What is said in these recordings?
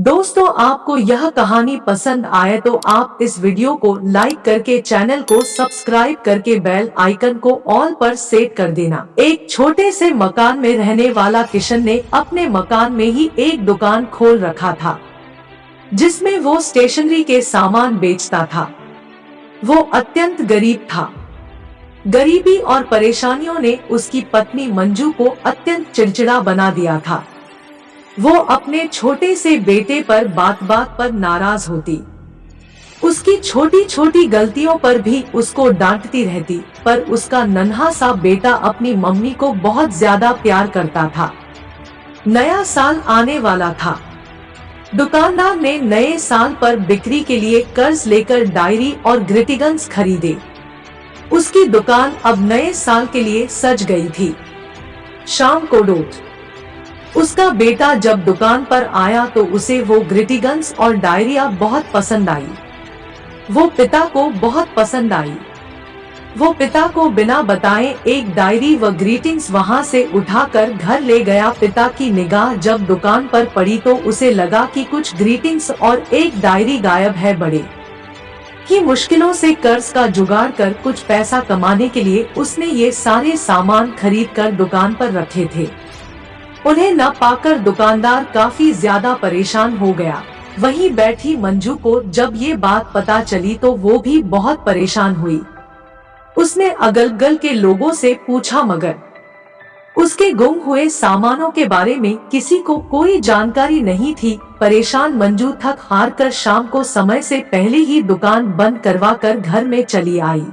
दोस्तों, आपको यह कहानी पसंद आए तो आप इस वीडियो को लाइक करके चैनल को सब्सक्राइब करके बेल आइकन को ऑल पर सेट कर देना। एक छोटे से मकान में रहने वाला किशन ने अपने मकान में ही एक दुकान खोल रखा था, जिसमें वो स्टेशनरी के सामान बेचता था। वो अत्यंत गरीब था। गरीबी और परेशानियों ने उसकी पत्नी मंजू को अत्यंत चिड़चिड़ा बना दिया था। वो अपने छोटे से बेटे पर बात बात पर नाराज होती। उसकी छोटी छोटी गलतियों पर भी उसको डांटती रहती, पर उसका नन्हा सा बेटा अपनी मम्मी को बहुत ज्यादा प्यार करता था। नया साल आने वाला था। दुकानदार ने नए साल पर बिक्री के लिए कर्ज लेकर डायरी और ग्रीटिंग्स खरीदे। उसकी दुकान अब नए साल के लिए सज गई थी। शाम को उसका बेटा जब दुकान पर आया तो उसे वो ग्रीटिंग्स और डायरिया बहुत पसंद आई। वो पिता को बहुत पसंद आई। वो पिता को बिना बताए एक डायरी व ग्रीटिंग्स वहां से उठाकर घर ले गया। पिता की निगाह जब दुकान पर पड़ी तो उसे लगा कि कुछ ग्रीटिंग्स और एक डायरी गायब है। बड़े ही मुश्किलों से कर्ज का जुगाड़ कर कुछ पैसा कमाने के लिए उसने ये सारे सामान खरीद कर दुकान पर रखे थे। उन्हें न पाकर दुकानदार काफी ज्यादा परेशान हो गया। वहीं बैठी मंजू को जब ये बात पता चली तो वो भी बहुत परेशान हुई। उसने अगल-बगल के लोगों से पूछा, मगर उसके गुम हुए सामानों के बारे में किसी को कोई जानकारी नहीं थी। परेशान मंजू थक हार कर शाम को समय से पहले ही दुकान बंद करवा कर घर में चली आई।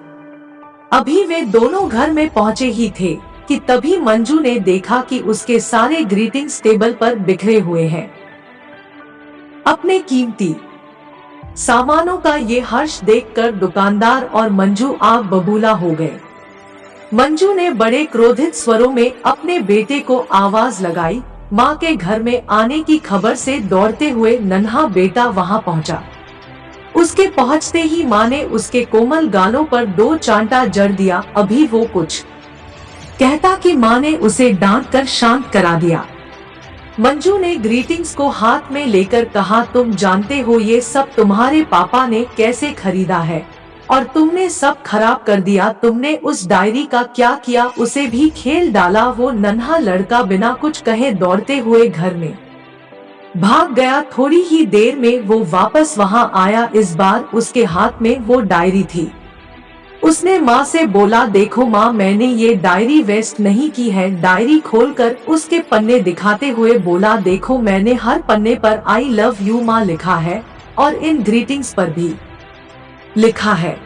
अभी वे दोनों घर में पहुँचे ही थे कि तभी मंजू ने देखा कि उसके सारे ग्रीटिंग्स टेबल पर बिखरे हुए हैं। अपने कीमती सामानों का ये हर्ष देखकर दुकानदार और मंजू आग बबूला हो गए। मंजू ने बड़े क्रोधित स्वरों में अपने बेटे को आवाज लगाई। माँ के घर में आने की खबर से दौड़ते हुए नन्हा बेटा वहां पहुंचा। उसके पहुंचते ही माँ ने उसके कोमल गालों पर 2 चांटा जड़ दिया। अभी वो कुछ कहता कि माँ ने उसे डांट कर शांत करा दिया। मंजू ने ग्रीटिंग्स को हाथ में लेकर कहा, तुम जानते हो ये सब तुम्हारे पापा ने कैसे खरीदा है और तुमने सब खराब कर दिया। तुमने उस डायरी का क्या किया, उसे भी खेल डाला। वो नन्हा लड़का बिना कुछ कहे दौड़ते हुए घर में भाग गया। थोड़ी ही देर में वो वापस वहां आया। इस बार उसके हाथ में वो डायरी थी। उसने माँ से बोला, देखो माँ, मैंने ये डायरी वेस्ट नहीं की है। डायरी खोलकर उसके पन्ने दिखाते हुए बोला, देखो मैंने हर पन्ने पर आई लव यू माँ लिखा है और इन ग्रीटिंग्स पर भी लिखा है।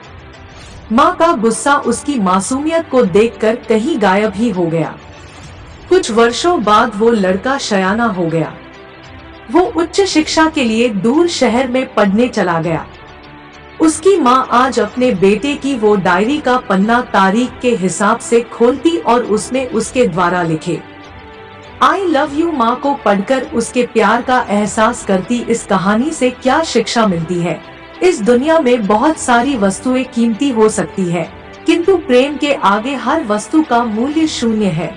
माँ का गुस्सा उसकी मासूमियत को देखकर कहीं गायब ही हो गया। कुछ वर्षों बाद वो लड़का शयाना हो गया। वो उच्च शिक्षा के लिए दूर शहर में पढ़ने चला गया। उसकी माँ आज अपने बेटे की वो डायरी का पन्ना तारीख के हिसाब से खोलती और उसमें उसके द्वारा लिखे आई लव यू माँ को पढ़कर उसके प्यार का एहसास करती। इस कहानी से क्या शिक्षा मिलती है? इस दुनिया में बहुत सारी वस्तुएं कीमती हो सकती है, किंतु प्रेम के आगे हर वस्तु का मूल्य शून्य है।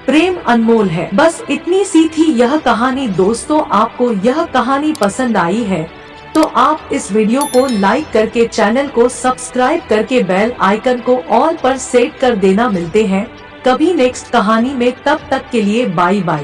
प्रेम अनमोल है। बस इतनी सी थी यह कहानी। दोस्तों, आपको यह कहानी पसंद आई है तो आप इस वीडियो को लाइक करके चैनल को सब्सक्राइब करके बेल आइकन को ऑल पर सेट कर देना। मिलते हैं कभी नेक्स्ट कहानी में, तब तक के लिए बाय बाय।